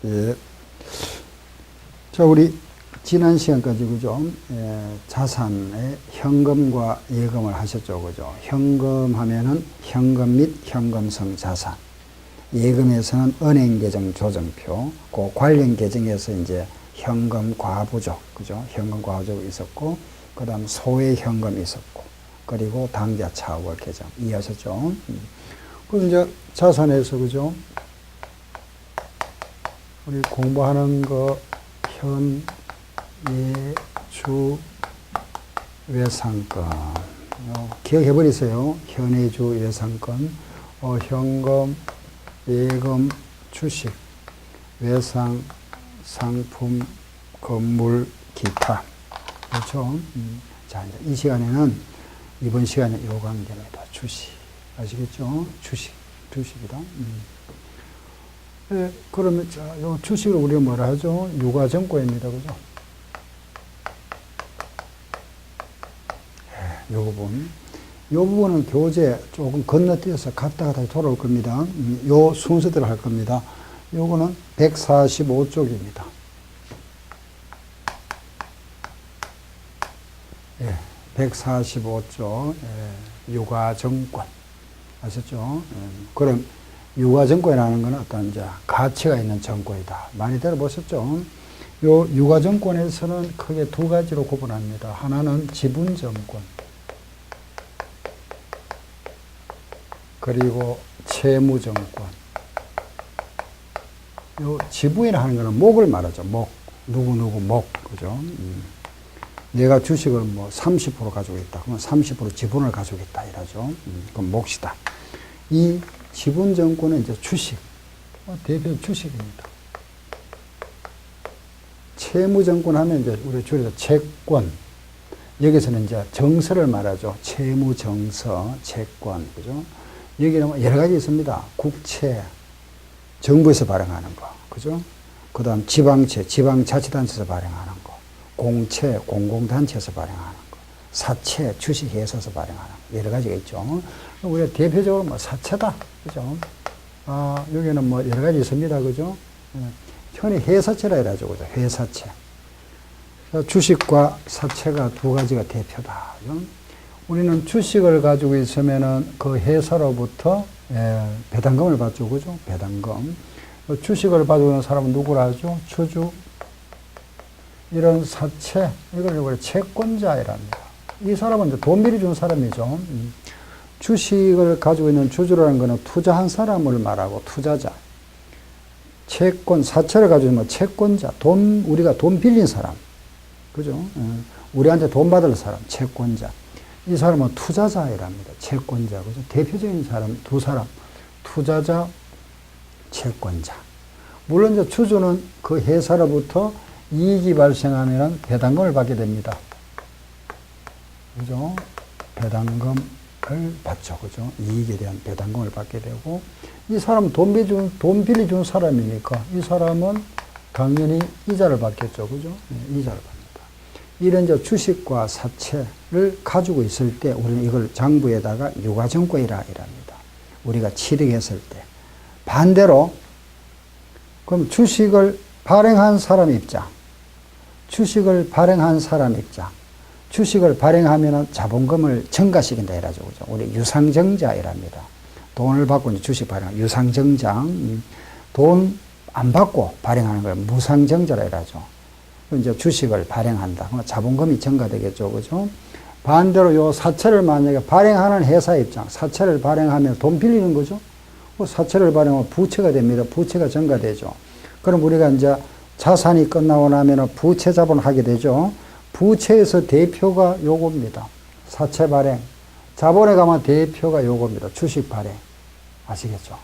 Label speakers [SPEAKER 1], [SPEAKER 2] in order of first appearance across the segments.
[SPEAKER 1] 예. 자, 우리 지난 시간까지 그죠? 자산의 현금과 예금을 하셨죠, 그죠? 현금 하면은 현금 및 현금성 자산. 예금에서는 은행 계정 조정표. 그 관련 계정에서 이제 현금 과부족, 그죠? 현금 과부족이 있었고, 그 다음 소외 현금이 있었고, 그리고 당좌 차월 계정. 이해하셨죠? 그럼 이제 자산에서 그죠? 우리 공부하는 거 현, 예, 주, 외상권. 기억해 버리세요. 현해주, 외상권, 현금, 예금, 주식, 외상, 상품, 건물, 기타. 그렇죠? 자, 이제 이 시간에는, 이번 시간에 요 관계입니다. 주식. 아시겠죠? 주식이다. 네, 그러면, 자, 요 주식을 우리가 뭐라 하죠? 유가증권입니다. 그죠? 네, 요 부분. 요 부분은 교재 조금 건너뛰어서 갔다가 다시 돌아올 겁니다. 요 순서대로 할 겁니다. 요거는 145쪽입니다. 예, 145쪽, 유가증권. 아셨죠? 그럼, 유가증권이라는 건 어떤 이제 가치가 있는 증권이다. 많이 들어보셨죠? 요 유가증권에서는 크게 두 가지로 구분합니다. 하나는 지분증권, 그리고 채무증권. 요 지분이라 하는 거는 목을 말하죠. 목. 누구누구 목. 그죠? 내가 주식을 뭐 30% 가지고 있다. 그러면 30% 지분을 가지고 있다. 이러죠. 그럼 몫이다. 이 지분증권은 이제 주식. 대표 주식입니다. 채무증권 하면 이제 우리 줄여서 채권. 여기서는 이제 정서를 말하죠. 채무정서, 채권. 그죠? 여기는 여러 가지 있습니다. 국채, 정부에서 발행하는 거. 그죠? 그 다음 지방채, 지방자치단체에서 발행하는 거. 공채, 공공단체에서 발행하는 거. 사채, 주식회사에서 발행하는 거. 여러 가지가 있죠. 우리가 대표적으로 뭐 사채다. 그죠? 여기는 뭐 여러 가지 있습니다. 그죠? 흔히 회사채라 해야죠. 그죠? 회사채. 주식과 사채가 두 가지가 대표다. 그죠? 우리는 주식을 가지고 있으면은 그 회사로부터 배당금을 받죠. 그죠? 배당금. 주식을 가지고 있는 사람은 누구라 하죠? 주주. 이런 사채, 이걸 우리 채권자이랍니다. 이 사람은 이제 돈 빌려 준 사람이죠. 주식을 가지고 있는 주주라는 것은 투자한 사람을 말하고 투자자. 채권, 사채를 가지고 있는 채권자. 우리가 돈 빌린 사람. 그죠? 우리한테 돈 받을 사람, 채권자. 이 사람은 투자자이랍니다. 채권자. 그죠? 대표적인 사람, 두 사람. 투자자, 채권자. 물론 이제 주주는 그 회사로부터 이익이 발생하면 배당금을 받게 됩니다. 그죠? 배당금을 받죠. 그죠? 이익에 대한 배당금을 받게 되고, 이 사람은 돈 빌려준 사람이니까, 이 사람은 당연히 이자를 받겠죠. 그죠? 이자를 받습니다. 이런 이제 주식과 사채를 가지고 있을 때, 우리는 이걸 장부에다가 유가증권이라 이랍니다. 우리가 취득했을 때. 반대로, 그럼 주식을 발행한 사람 입장, 주식을 발행한 사람 입장, 주식을 발행하면 자본금을 증가시킨다 이라죠. 그죠? 우리 유상증자이랍니다. 돈을 받고 이제 주식 발행, 유상증장, 돈 안 받고 발행하는 걸 무상증자라 이라죠. 이제 주식을 발행한다. 그러면 자본금이 증가되겠죠. 그죠? 반대로 요 사채를 만약에 발행하는 회사 입장, 사채를 발행하면 돈 빌리는 거죠? 사채를 발행하면 부채가 됩니다. 부채가 증가되죠. 그럼 우리가 이제 자산이 끝나고 나면 부채 자본을 하게 되죠. 부채에서 대표가 요겁니다. 사채 발행. 자본에 가면 대표가 요겁니다. 주식 발행. 아시겠죠?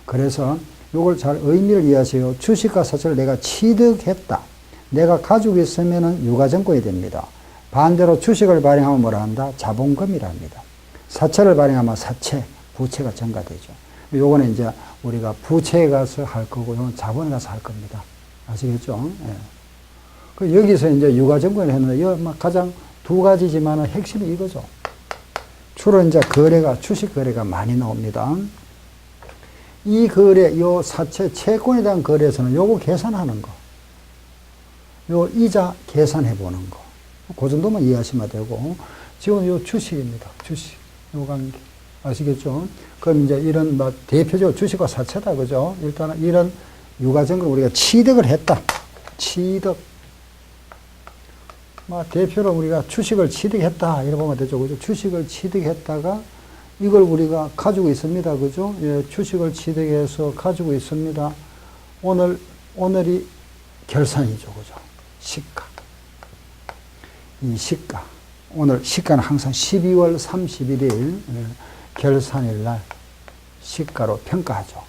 [SPEAKER 1] 그래서 요걸 잘 의미를 이해하세요. 주식과 사채를 내가 취득했다. 내가 가지고 있으면 유가증권이 됩니다. 반대로 주식을 발행하면 뭐라 한다? 자본금이라 합니다. 사채를 발행하면 사채, 부채가 증가되죠. 요거는 이제 우리가 부채에 가서 할 거고, 요건 자본에 가서 할 겁니다. 아시겠죠? 예. 그 여기서 이제 유가증권을 했는데, 가장 두 가지지만은 핵심이 이거죠. 주로 이제 주식 거래가 많이 나옵니다. 이 거래, 요 사채, 채권에 대한 거래에서는 요거 계산하는 거. 요 이자 계산해 보는 거. 그 정도만 이해하시면 되고, 지금 요 주식입니다. 주식. 요 관계. 아시겠죠? 그럼 이제 이런, 대표적으로 주식과 사채다. 그죠? 일단은 이런 유가증을 우리가 취득을 했다. 취득. 대표로 우리가 주식을 취득했다. 이렇게 보면 되죠. 그죠? 주식을 취득했다가 이걸 우리가 가지고 있습니다. 그죠? 예, 주식을 취득해서 가지고 있습니다. 오늘이 결산이죠. 그죠? 시가. 이 시가. 오늘 시가는 항상 12월 31일 결산일 날 시가로 평가하죠.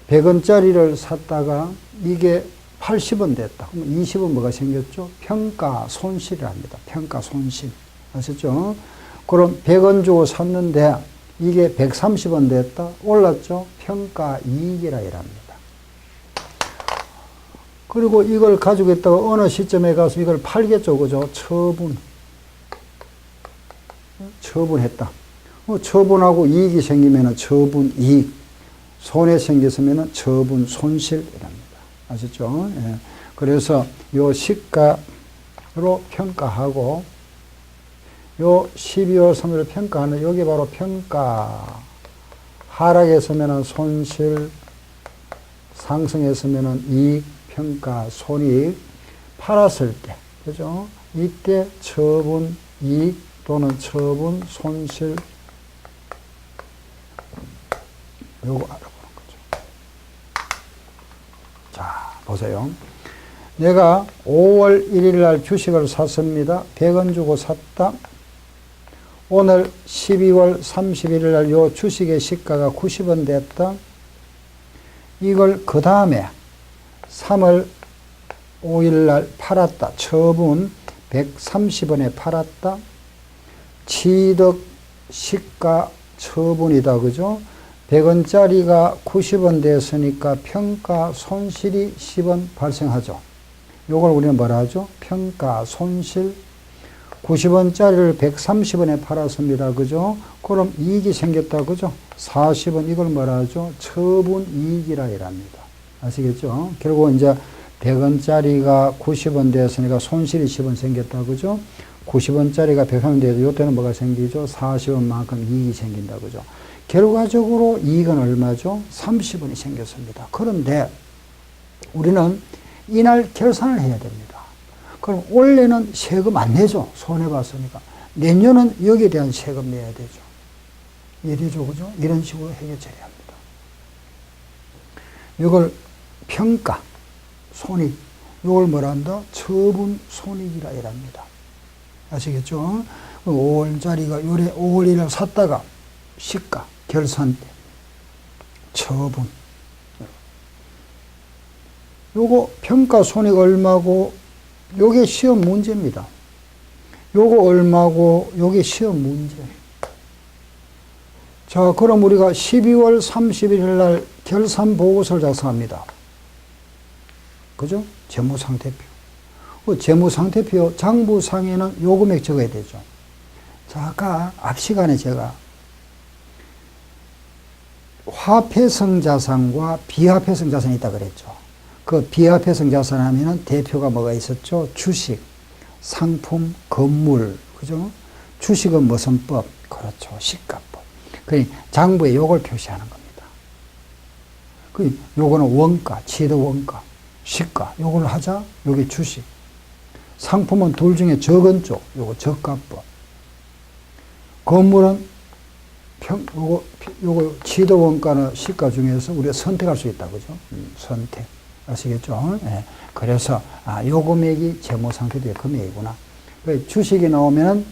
[SPEAKER 1] 100원짜리를 샀다가 이게 80원 됐다. 그럼 20원 뭐가 생겼죠? 평가 손실이랍니다. 평가 손실. 아셨죠? 그럼 100원 주고 샀는데 이게 130원 됐다. 올랐죠? 평가 이익이라 이랍니다. 그리고 이걸 가지고 있다가 어느 시점에 가서 이걸 팔겠죠. 그죠? 처분했다. 처분하고 이익이 생기면 처분 이익. 손해 생겼으면 처분 손실이랍니다. 아셨죠? 예. 그래서 요 시가로 평가하고 요 12월 3일 평가하는 여기 바로 평가. 하락했으면 손실, 상승했으면 이익, 평가, 손익. 팔았을 때, 그죠? 이때 처분 이익 또는 처분 손실. 요거 알아보는 거죠. 자, 보세요. 내가 5월 1일 날 주식을 샀습니다. 100원 주고 샀다. 오늘 12월 31일 날 요 주식의 시가가 90원 됐다. 이걸 그 다음에 3월 5일 날 팔았다. 처분 130원에 팔았다. 취득 시가 처분이다. 그죠? 100원짜리가 90원 됐으니까 평가 손실이 10원 발생하죠. 요걸 우리는 뭐라 하죠? 평가 손실. 90원짜리를 130원에 팔았습니다. 그죠? 그럼 이익이 생겼다. 그죠? 40원. 이걸 뭐라 하죠? 처분 이익이라 이랍니다. 아시겠죠? 결국 이제 100원짜리가 90원 되었으니까 손실이 10원 생겼다. 그죠? 90원짜리가 130원 되어서 이때는 뭐가 생기죠? 40원만큼 이익이 생긴다. 그죠? 결과적으로 이익은 얼마죠? 30원이 생겼습니다. 그런데 우리는 이날 결산을 해야 됩니다. 그럼 올해는 세금 안 내죠. 손해봤으니까. 내년은 여기에 대한 세금 내야 되죠. 이래죠. 그죠? 이런 식으로 해결해야 합니다. 이걸 평가, 손익, 이걸 뭐라 한다? 처분 손익이라 이랍니다. 아시겠죠? 5월짜리가 요래 5월 1일 샀다가 시가, 결산 때, 처분. 요거 평가 손익 얼마고 요게 시험 문제입니다. 요거 얼마고 요게 시험 문제. 자, 그럼 우리가 12월 31일 날 결산 보고서를 작성합니다. 그죠? 재무상태표. 그 재무상태표 장부상에는 요 금액 적어야 되죠. 자, 아까 앞 시간에 제가 화폐성 자산과 비화폐성 자산이 있다 그랬죠. 그 비화폐성 자산 하면은 대표가 뭐가 있었죠? 주식, 상품, 건물, 그죠? 주식은 무슨 법? 그렇죠. 시가법. 그 장부에 요걸 표시하는 겁니다. 그 요거는 원가, 취득 원가, 시가, 요걸 하자. 요게 주식. 상품은 둘 중에 적은 쪽, 요거 저가법. 건물은 요거 취득 원가는 시가 중에서 우리가 선택할 수 있다, 그죠? 선택. 아시겠죠? 예. 그래서, 요 금액이 재무상태표의 금액이구나. 주식이 나오면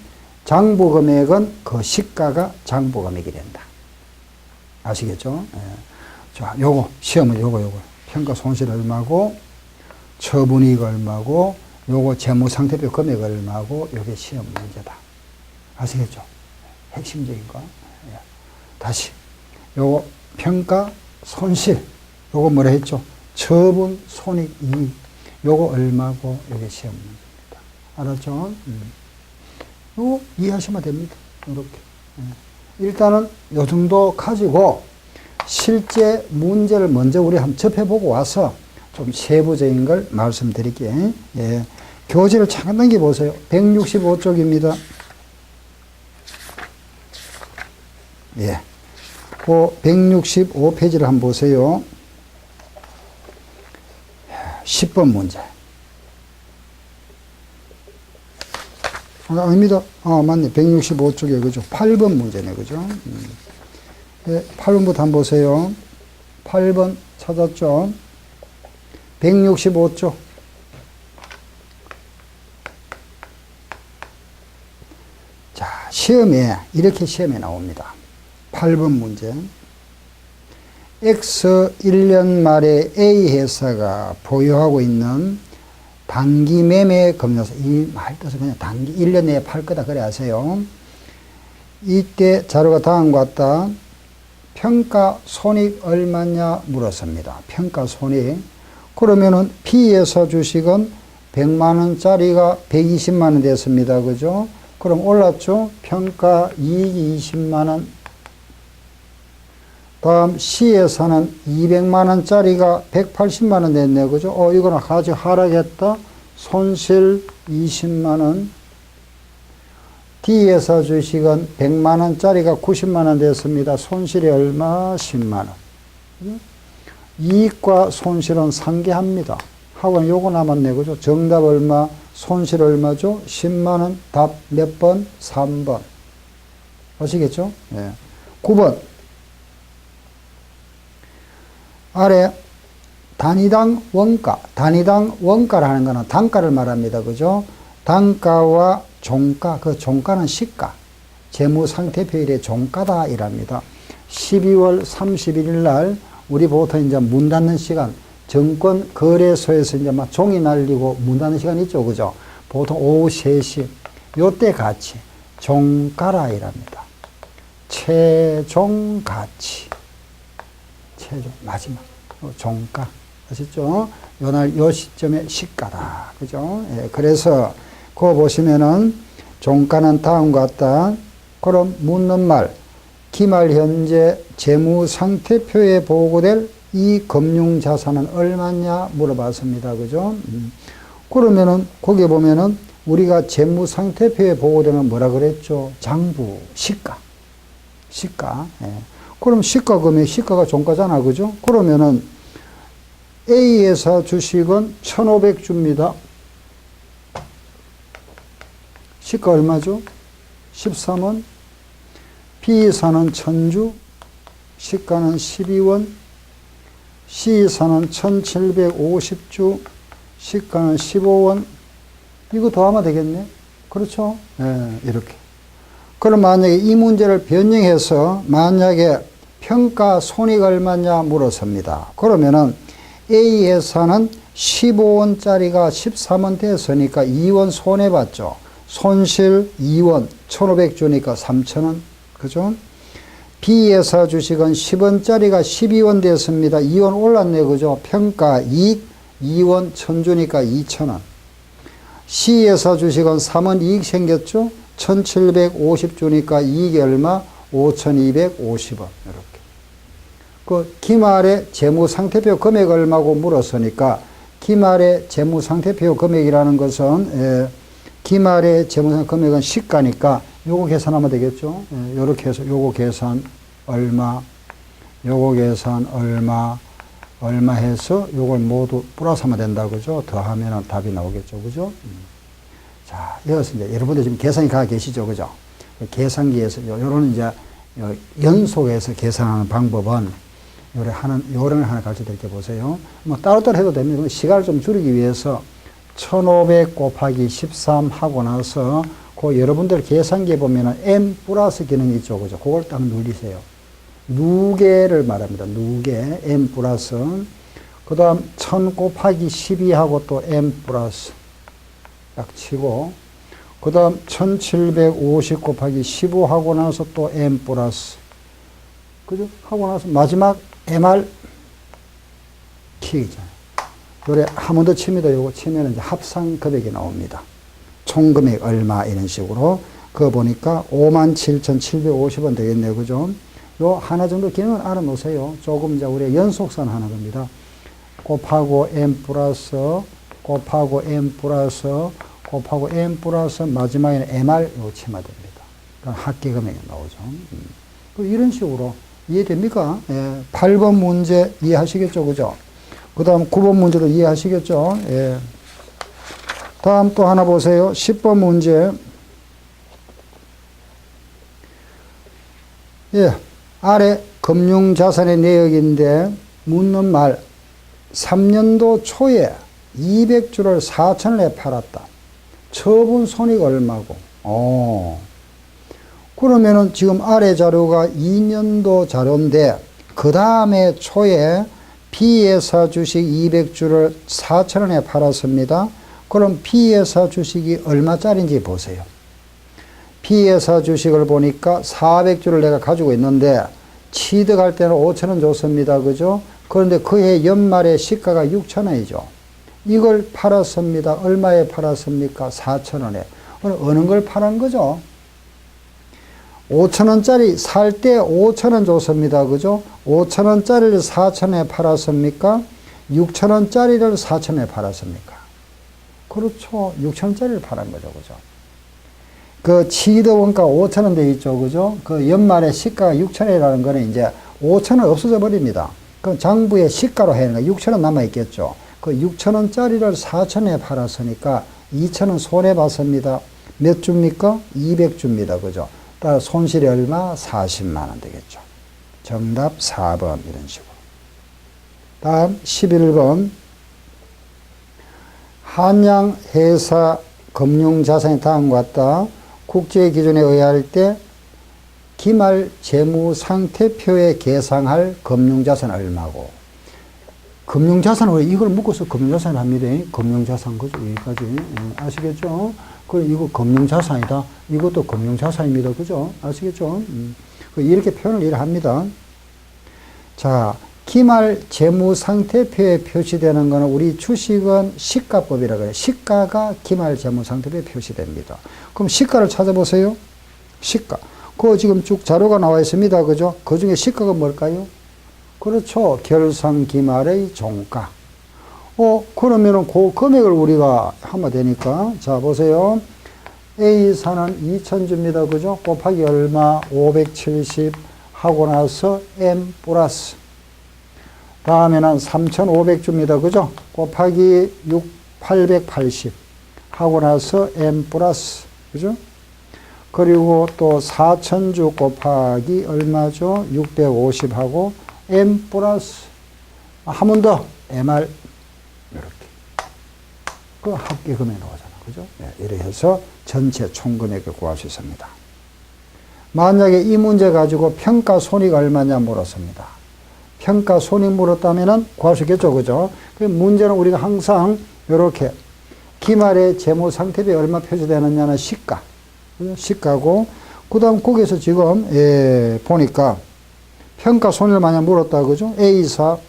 [SPEAKER 1] 장부 금액은 그 시가가 장부 금액이 된다. 아시겠죠? 예. 자, 요거, 시험은 요거. 평가 손실 얼마고, 처분이익 얼마고, 요거 재무상태표 금액 얼마고, 요게 시험 문제다. 아시겠죠? 핵심적인 거. 예. 다시. 요거 평가 손실. 요거 뭐라 했죠? 처분, 손익, 이익. 요거 얼마고, 요게 시험 문제입니다. 알았죠? 요거 이해하시면 됩니다. 이렇게. 일단은 요 정도 가지고 실제 문제를 먼저 우리 한번 접해보고 와서 좀 세부적인 걸 말씀드릴게요. 예. 교재를 잠깐 넘겨보세요. 165쪽입니다. 예. 그 165페이지를 한번 보세요. 10번 문제. 아닙니다. 맞네. 165쪽에, 그죠? 8번 문제네, 그죠? 예, 8번부터 한번 보세요. 8번 찾았죠? 165쪽. 자, 이렇게 시험에 나옵니다. 8번 문제. X 1년 말에 A 회사가 보유하고 있는 단기 매매 금융사, 이 말 뜻은 그냥 단기 1년 내에 팔 거다 그래 하세요. 이때 자료가 다음과 같다. 평가 손익 얼마냐 물었습니다. 평가 손익. 그러면은 B회사 주식은 100만 원짜리가 120만 원 됐습니다. 그죠? 그럼 올랐죠? 평가 이익이 20만 원. 다음 C에서는 200만 원짜리가 180만 원 됐네. 그죠? 이거는 아주 하락했다. 손실 20만 원. D회사 주식은 100만 원짜리가 90만 원 됐습니다. 손실이 얼마? 10만 원. 그죠? 이익과 손실은 상계합니다. 하고는 요거 남았네. 그죠? 정답 얼마? 손실 얼마죠? 10만 원. 답 몇 번? 3번. 아시겠죠? 예. 9번. 아래 단위당 원가. 단위당 원가라는 것은 단가를 말합니다. 그죠? 단가와 종가. 그 종가는 시가. 재무상태표일의 종가다 이랍니다. 12월 31일 날 우리 보통 이제 문 닫는 시간, 증권 거래소에서 이제 막 종이 날리고 문 닫는 시간 있죠. 그죠? 보통 오후 3시. 요때 가치. 종가라 이랍니다. 최종 가치. 최종, 마지막. 종가. 아시죠? 요날, 요 시점에 시가다. 그죠? 예, 그래서, 그거 보시면은, 종가는 다음과 같다. 그럼 묻는 말, 기말 현재 재무상태표에 보고될 이 금융자산은 얼마냐 물어봤습니다. 그죠? 그러면은, 거기 보면은, 우리가 재무상태표에 보고되면 뭐라 그랬죠? 장부, 시가. 시가. 예. 그럼 시가 금액, 시가가 종가잖아. 그죠? 그러면은 A회사 주식은 1,500주입니다. 시가 얼마죠? 13원. B회사는 1,000주. 시가는 12원. C회사는 1,750주. 시가는 15원. 이거 더하면 되겠네. 그렇죠? 예, 이렇게. 그럼 만약에 이 문제를 변형해서 만약에 평가 손익 얼마냐 물었습니다. 그러면은 A회사는 15원짜리가 13원 됐으니까 2원 손해봤죠. 손실 2원, 1,500주니까 3,000원. 그죠? B회사 주식은 10원짜리가 12원 됐습니다. 2원 올랐네. 그죠? 평가 이익 2원 1,000주니까 2,000원. C회사 주식은 3원 이익 생겼죠? 1,750주니까 이익이 얼마? 5,250원. 이렇게. 그 기말의 재무상태표 금액 얼마고 물었으니까 기말의 재무상태표 금액이라는 것은 기말의 재무상태표 금액은 시가니까 요거 계산하면 되겠죠. 요렇게 해서 요거 계산 얼마, 요거 계산 얼마 해서 요걸 모두 플러스하면 된다. 그죠? 더하면 답이 나오겠죠. 그죠? 자, 여기서 이제 여러분들 지금 계산이 가 계시죠. 그죠? 계산기에서 요런 이제 연속해서 계산하는 방법은 요령을 하나 가르쳐 드릴게 보세요. 뭐 따로따로 해도 됩니다. 시간을 좀 줄이기 위해서 1500 곱하기 13 하고 나서 그 여러분들 계산기에 보면은 n 플러스 기능이 있죠. 그죠? 그걸 딱 누르세요. 누계를 말합니다. 누계, n 플러스. 그 다음 1000 곱하기 12하고 또 n 플러스. 딱 치고, 그 다음 1750 곱하기 15 하고 나서 또 n 플러스. 그죠? 하고 나서 마지막 MR 키잖아요. 요래 한 번 더 칩니다. 요거 치면 이제 합상 금액이 나옵니다. 총 금액 얼마 이런 식으로. 그거 보니까 57,750원 되겠네요. 그죠? 요 하나 정도 기능은 알아놓으세요. 조금 이제 우리가 연속선 하는 겁니다. 곱하고 m 플러스, 곱하고 m 플러스, 곱하고 m 플러스, 마지막에는 mr 요 치마됩니다. 그러니까 합계 금액이 나오죠. 이런 식으로 이해됩니까? 예. 8번 문제 이해하시겠죠? 그죠? 그 다음 9번 문제도 이해하시겠죠? 예. 다음 또 하나 보세요. 10번 문제. 예. 아래 금융자산의 내역인데 묻는 말 3년도 초에 200주를 4,000원에 팔았다. 처분 손익 얼마고? 그러면은 지금 아래 자료가 2년도 자료인데 그 다음에 초에 B회사 주식 200주를 4,000원에 팔았습니다. 그럼 B회사 주식이 얼마짜리인지 보세요. B회사 주식을 보니까 400주를 내가 가지고 있는데 취득할 때는 5,000원 줬습니다. 그죠? 그런데 그해 연말에 시가가 6,000원이죠. 이걸 팔았습니다. 얼마에 팔았습니까? 4,000원에. 어느 걸 팔은 거죠? 5,000원짜리 살 때 5,000원 줬습니다. 그죠? 5,000원짜리를 4,000원에 팔았습니까? 6,000원짜리를 4,000원에 팔았습니까? 그렇죠. 6,000원짜리를 팔은 거죠. 그죠? 그 취득 원가 5,000원 돼 있죠. 그죠? 그 연말에 시가가 6,000원이라는 거는 이제 5,000원 없어져 버립니다. 그럼 장부에 시가로 해야 하니까 6,000원 남아 있겠죠. 그 6,000원짜리를 4,000원에 팔았으니까 2,000원 손해 봤습니다. 몇 주입니까? 200주입니다. 그죠? 따라 손실이 얼마? 40만 원 되겠죠. 정답 4번 이런 식으로. 다음 11번. 한양회사 금융자산이 다음과 같다. 국제 기준에 의할 때 기말 재무상태표에 계상할 금융자산 얼마고? 금융자산을 이걸 묶어서 금융자산 합니다. 금융자산 거죠. 여기까지. 아시겠죠? 이거 금융자산이다. 이것도 금융자산입니다. 그죠? 아시겠죠? 이렇게 표현을 합니다. 자, 기말 재무상태표에 표시되는 거는 우리 주식은 시가법이라고 해요. 시가가 기말 재무상태표에 표시됩니다. 그럼 시가를 찾아보세요. 시가. 그거 지금 쭉 자료가 나와 있습니다. 그죠? 그 중에 시가가 뭘까요? 그렇죠. 결산 기말의 종가. 그러면은 그 금액을 우리가 하면 되니까. 자, 보세요. A사는 2,000주입니다. 그죠? 곱하기 얼마? 570 하고 나서 M 플러스. 다음에는 3,500주입니다. 그죠? 곱하기 880 하고 나서 M 플러스. 그죠? 그리고 또 4,000주 곱하기 얼마죠? 650 하고 M 플러스. 한 번 더. MR. 이렇게. 그 합계 금액 나오잖아. 그죠? 네, 이렇게 해서 전체 총 금액을 구할 수 있습니다. 만약에 이 문제 가지고 평가 손익 얼마냐 물었습니다. 평가 손익 물었다면은 구할 수 있겠죠. 그죠? 그 문제는 우리가 항상 이렇게 기말의 재무상태표에 얼마 표시되느냐는 시가. 그죠? 시가고, 그 다음 거기서 지금, 보니까 평가 손익을 만약 물었다. 그죠? A사는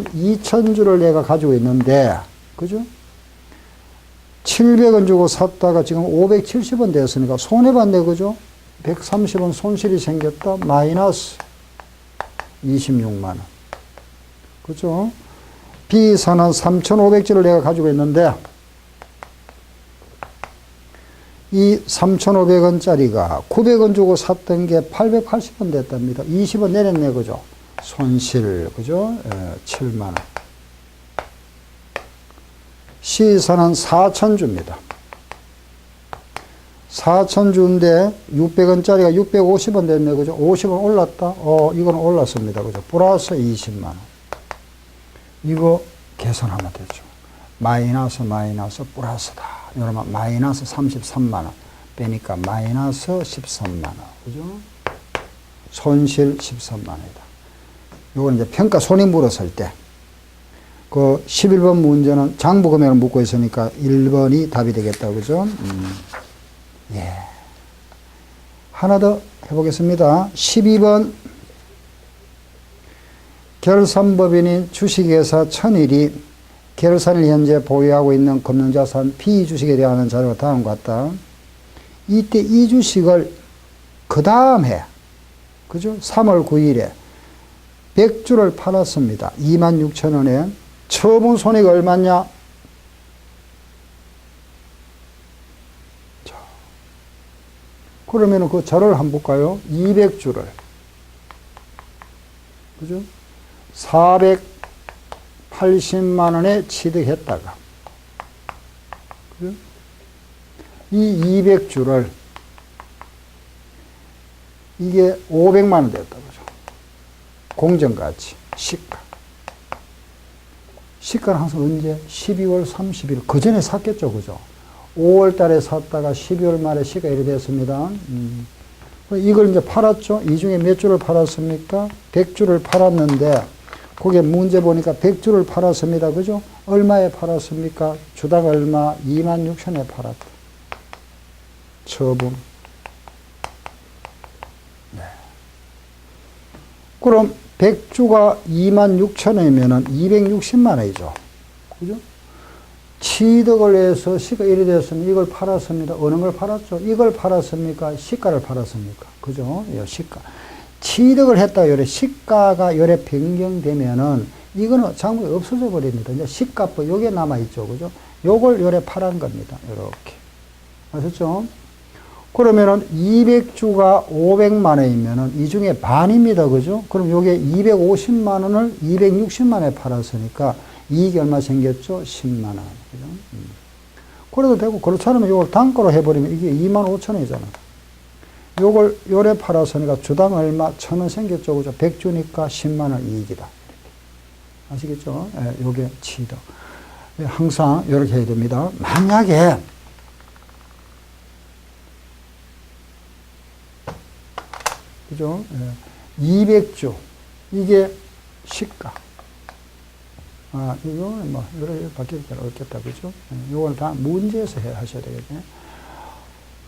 [SPEAKER 1] 2,000주를 내가 가지고 있는데, 그죠? 700원 주고 샀다가 지금 570원 되었으니까 손해봤네. 그죠? 130원 손실이 생겼다. 마이너스 26만원. 그죠? B사는 3,500주를 내가 가지고 있는데, 이 3,500원짜리가 900원 주고 샀던 게 880원 됐답니다. 20원 내렸네. 그죠? 손실. 그죠? 7만원. C사는 4,000주입니다. 4,000주인데 600원짜리가 650원 됐네. 그죠? 50원 올랐다? 이건 올랐습니다. 그죠? 플러스 20만원. 이거 계산하면 되죠. 마이너스 플러스다. 이러면 마이너스 33만원. 빼니까 마이너스 13만원. 그죠? 손실 13만원이다. 이건 이제 평가 손익 물었을 때. 그 11번 문제는 장부 금액을 묻고 있으니까 1번이 답이 되겠다. 그죠? 예. 하나 더 해보겠습니다. 12번. 결산법인인 주식회사 천일이 결산을 현재 보유하고 있는 금융자산 B주식에 대한 자료가 다음과 같다. 이때 이 주식을 그 다음 해 그죠? 3월 9일에 100주를 팔았습니다. 26,000원에. 처분 손익 얼마냐? 자, 그러면 그 절을 한번 볼까요? 200주를. 그죠? 480만 원에 취득했다가. 그죠? 이 200주를 이게 500만 원 됐다. 그죠? 공정가치, 시가. 시가는 항상 언제? 12월 30일. 그 전에 샀겠죠. 그죠? 5월 달에 샀다가 12월 말에 시가 이래 됐습니다. 이걸 이제 팔았죠. 이 중에 몇 주를 팔았습니까? 100주를 팔았는데, 거기에 문제 보니까 100주를 팔았습니다. 그죠? 얼마에 팔았습니까? 주당 얼마? 26,000원에 팔았다. 처분. 네. 그럼 100주가 26,000원이면 260만 원이죠. 그죠? 취득을 해서 시가 이래 됐으면 이걸 팔았습니다. 어느 걸 팔았죠? 이걸 팔았습니까? 시가를 팔았습니까? 그죠? 이 시가. 취득을 했다, 요래 시가가 요래 변경되면은 이거는 장부에 없어져 버립니다. 이제 시가법 요게 남아있죠. 그죠? 요걸 요래 팔은 겁니다. 요렇게. 아셨죠? 그러면은 200주가 500만 원이면은 이 중에 반입니다. 그죠? 그럼 요게 250만 원을 260만 원에 팔았으니까 이익이 얼마 생겼죠? 10만 원. 그죠? 그래도 되고, 그렇지 않으면 요걸 단가로 해버리면 이게 25,000원이잖아. 요걸 요래 팔았으니까 주당 얼마? 1,000원 생겼죠. 그죠? 100주니까 10만 원 이익이다. 아시겠죠? 예, 요게 취득. 예, 항상 요렇게 해야 됩니다. 만약에 그죠? 예. 200주. 이게 시가. 아, 이거는 뭐, 여러 바뀌기 어렵겠다. 그죠? 예. 이걸 다 문제에서 하셔야 되겠네.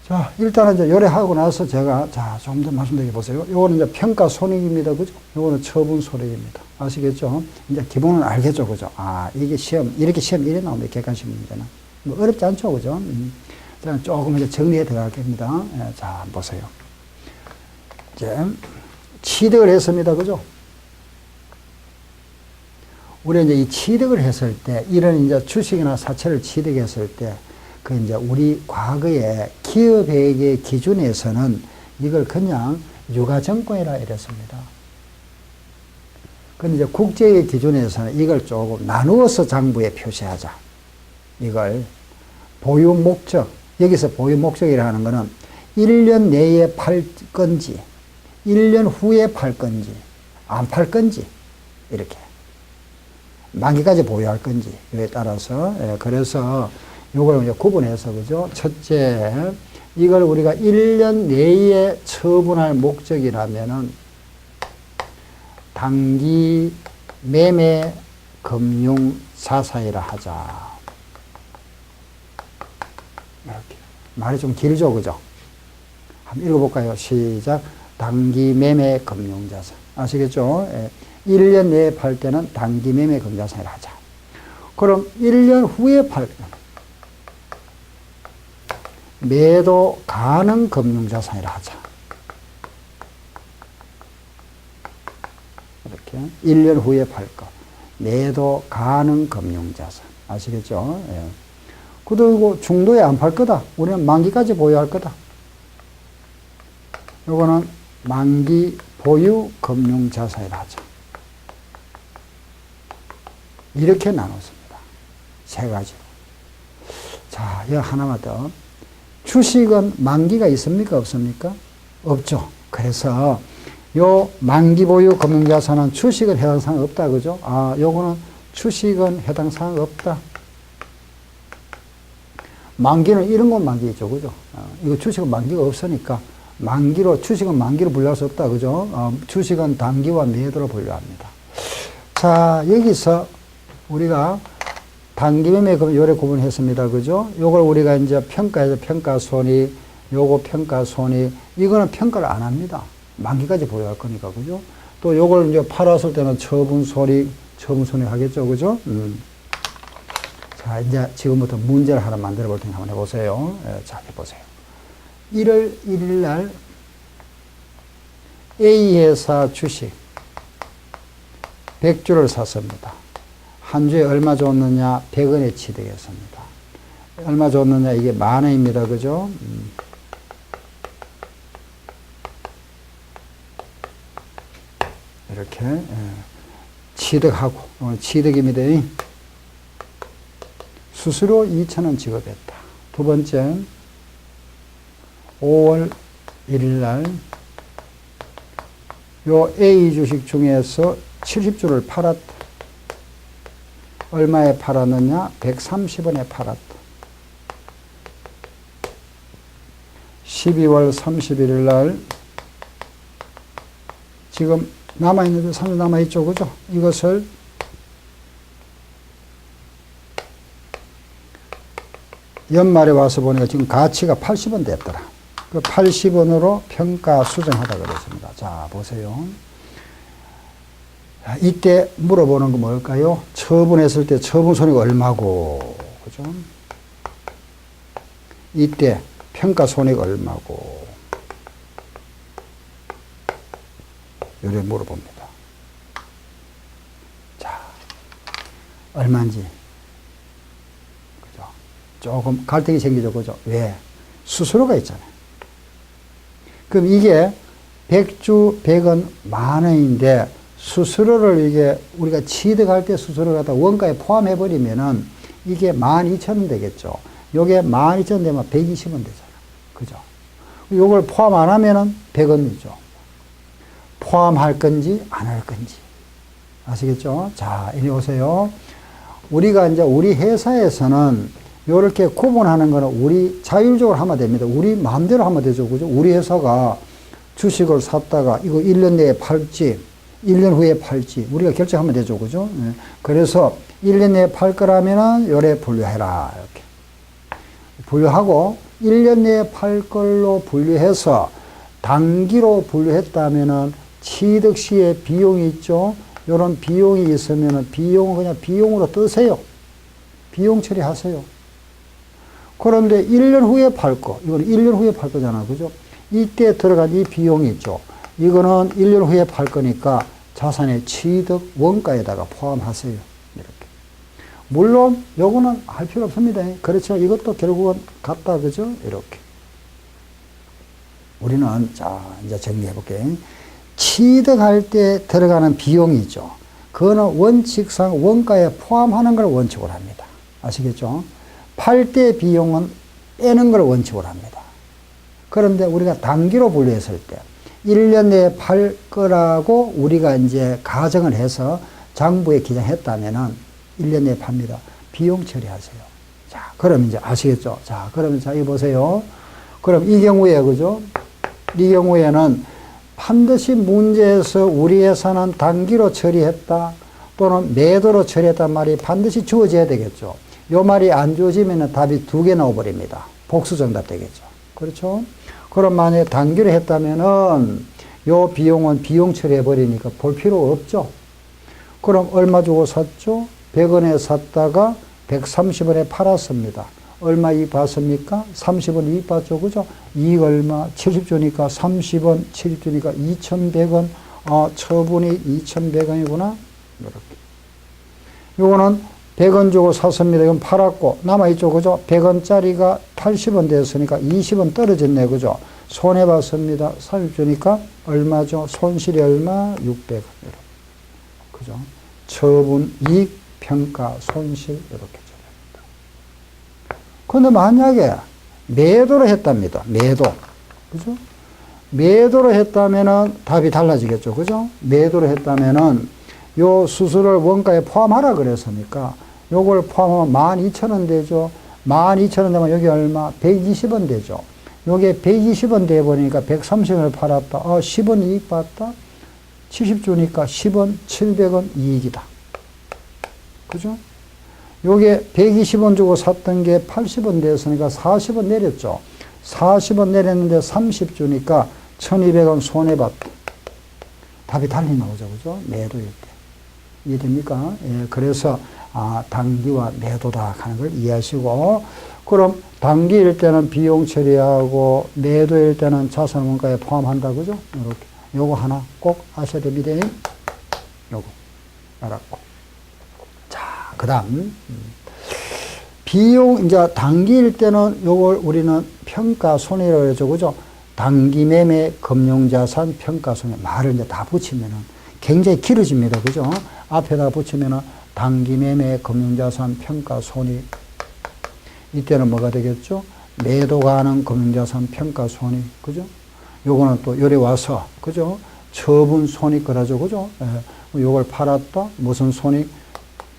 [SPEAKER 1] 자, 일단은 이제 요래하고 나서 제가, 자, 좀 더 말씀드려 보세요. 요거는 이제 평가 손익입니다. 그죠? 요거는 처분 손익입니다. 아시겠죠? 이제 기본은 알겠죠. 그죠? 아, 이게 시험, 이렇게 시험 이래 나옵니다. 객관식 문제는. 뭐 어렵지 않죠. 그죠? 자, 조금 이제 정리해 들어가겠습니다. 예, 자, 보세요. 이제 취득을 했습니다. 그죠? 우리 이제 이 취득을 했을 때, 이런 이제 주식이나 사채를 취득했을 때, 그 이제 우리 과거에 기업회계 기준에서는 이걸 그냥 유가증권이라 이랬습니다. 근데 이제 국제의 기준에서는 이걸 조금 나누어서 장부에 표시하자. 이걸 보유 목적, 여기서 보유 목적이라는 거는 1년 내에 팔 건지, 1년 후에 팔 건지, 안 팔 건지, 이렇게. 만기까지 보유할 건지, 이에 따라서, 예, 그래서 요걸 이제 구분해서, 그죠? 첫째, 이걸 우리가 1년 내에 처분할 목적이라면은, 단기 매매 금융 자산이라 하자. 이렇게. 말이 좀 길죠, 그죠? 한번 읽어볼까요? 시작. 단기 매매 금융자산. 아시겠죠? 예. 1년 내에 팔 때는 단기 매매 금융자산이라 하자. 그럼 1년 후에 팔 때는 매도 가능 금융자산이라 하자. 이렇게 1년 후에 팔 거. 매도 가능 금융자산. 아시겠죠? 예. 그리고 중도에 안 팔 거다. 우리는 만기까지 보유할 거다. 요거는 만기 보유 금융자산이라 하자. 이렇게 나눴습니다. 세 가지로. 자, 여기 하나만 더. 주식은 만기가 있습니까? 없습니까? 없죠. 그래서 요 만기 보유 금융자산은 주식은 해당 사항 없다. 그죠? 아, 요거는 주식은 해당 사항 없다. 만기는 이런 건 만기죠. 그죠? 이거 주식은 만기가 없으니까 만기로, 주식은 만기로 분류할 수 없다. 그죠? 주식은 단기와 매도로 분류합니다. 자, 여기서 우리가 단기 매매 요래 구분했습니다. 그죠? 요걸 우리가 이제 평가해서 평가손익, 요거 평가손익, 이거는 평가를 안 합니다. 만기까지 보유할 거니까. 그죠? 또 요걸 이제 팔았을 때는 처분손익, 처분손익 하겠죠. 그죠? 자, 이제 지금부터 문제를 하나 만들어 볼 테니까 한번 해보세요. 자, 해보세요. 1월 1일 날 A 회사 주식 100주를 샀습니다. 한 주에 얼마 줬느냐? 100원에 취득했습니다. 얼마 줬느냐? 이게 10,000원입니다. 그죠? 이렇게 취득하고 취득입니다. 수수료 2,000원 지급했다. 두 번째 5월 1일 날 요 A 주식 중에서 70주를 팔았다. 얼마에 팔았느냐? 130원에 팔았다. 12월 31일 날 지금 남아있는데 3주 남아있죠. 그죠? 이것을 연말에 와서 보니까 지금 가치가 80원 됐더라. 그 80원으로 평가 수정하다 그랬습니다. 자, 보세요. 이때 물어보는 거 뭘까요? 처분했을 때 처분 손해가 얼마고, 그죠? 이때 평가 손해가 얼마고, 요래 물어봅니다. 자, 얼마인지. 그죠? 조금 갈등이 생기죠. 그죠? 왜? 수수료가 있잖아요. 그럼 이게 100주 100원 10,000원인데 수수료를 이게 우리가 취득할 때 수수료를 갖다 원가에 포함해버리면은 이게 12,000원 되겠죠. 요게 12,000원 되면 120원 되잖아요. 그죠? 요걸 포함 안 하면은 100원이죠. 포함할 건지 안 할 건지. 아시겠죠? 자, 이리 오세요. 우리가 이제 우리 회사에서는 요렇게 구분하는 거는 우리 자율적으로 하면 됩니다. 우리 마음대로 하면 되죠. 그죠? 우리 회사가 주식을 샀다가 이거 1년 내에 팔지, 1년 후에 팔지, 우리가 결정하면 되죠. 그죠? 네. 그래서 1년 내에 팔 거라면은 요래 분류해라. 이렇게. 분류하고 1년 내에 팔 걸로 분류해서 단기로 분류했다면은 취득 시에 비용이 있죠. 요런 비용이 있으면은 비용은 그냥 비용으로 뜨세요. 비용 처리하세요. 그런데 1년 후에 팔 거, 이거는 1년 후에 팔 거잖아요. 그죠? 이때 들어간 이 비용이 있죠. 이거는 1년 후에 팔 거니까 자산의 취득 원가에다가 포함하세요. 이렇게. 물론, 요거는 할 필요 없습니다. 그렇죠. 이것도 결국은 같다. 그죠? 이렇게. 우리는, 자, 이제 정리해 볼게요. 취득할 때 들어가는 비용이죠. 그거는 원칙상 원가에 포함하는 걸 원칙으로 합니다. 아시겠죠? 팔 때 비용은 빼는 걸 원칙으로 합니다. 그런데 우리가 단기로 분류했을 때 1년 내에 팔 거라고 우리가 이제 가정을 해서 장부에 기재했다면은 1년 내에 팝니다. 비용 처리하세요. 자, 그럼 이제 아시겠죠? 자, 그러면 자, 이거 보세요. 그럼 이 경우에, 그죠? 이 경우에는 반드시 문제에서 우리 회사는 단기로 처리했다 또는 매도로 처리했단 말이 반드시 주어져야 되겠죠. 요 말이 안 주어지면 답이 2개 나와버립니다. 복수 정답 되겠죠. 그렇죠? 그럼 만약에 단기로 했다면은 요 비용은 비용 처리해버리니까 볼 필요 없죠. 그럼 얼마 주고 샀죠? 100원에 샀다가 130원에 팔았습니다. 얼마 이익 봤습니까? 30원 이익 봤죠. 그죠? 이익 얼마? 70주니까 30원, 70주니까 2,100원. 처분이 2,100원이구나. 이렇게. 요거는 100원 주고 샀습니다. 이건 팔았고, 남아있죠. 그죠? 100원짜리가 80원 됐으니까 20원 떨어졌네. 그죠? 손해봤습니다. 30주니까 얼마죠? 손실이 얼마? 600원. 그죠? 처분, 이익, 평가, 손실. 이렇게 처리합니다. 근데 만약에 매도를 했답니다. 매도. 그죠? 매도를 했다면은 답이 달라지겠죠. 그죠? 매도를 했다면은 요 수수료를 원가에 포함하라 그랬으니까 요걸 포함하면 12,000원 되죠. 12,000원 되면 여기 얼마? 120원 되죠. 요게 120원 돼 버리니까 130원을 팔았다. 10원 이익 봤다. 70주니까 10원, 700원 이익이다. 그죠? 요게 120원 주고 샀던 게 80원 됐으니까 40원 내렸죠. 40원 내렸는데 30주니까 1200원 손해봤다. 답이 달리 나오죠. 그죠? 매도일 때. 이해됩니까? 예, 그래서 단기와 매도다 하는 걸 이해하시고, 그럼 단기일 때는 비용 처리하고 매도일 때는 자산 원가에 포함한다. 그죠? 이렇게. 요거 하나 꼭 아셔야 됩니다. 요거 알았고. 자, 그 다음 비용 이제 단기일 때는 요걸 우리는 평가손해라고 그러죠. 그죠? 단기매매 금융자산 평가손해 말을 이제 다 붙이면은 굉장히 길어집니다. 그죠? 앞에다 붙이면은 단기매매 금융자산 평가손익. 이때는 뭐가 되겠죠? 매도 가능 금융자산 평가손익. 그죠? 요거는 또 요래 와서, 그죠? 처분 손익 그러죠. 그죠? 예. 요걸 팔았다. 무슨 손익?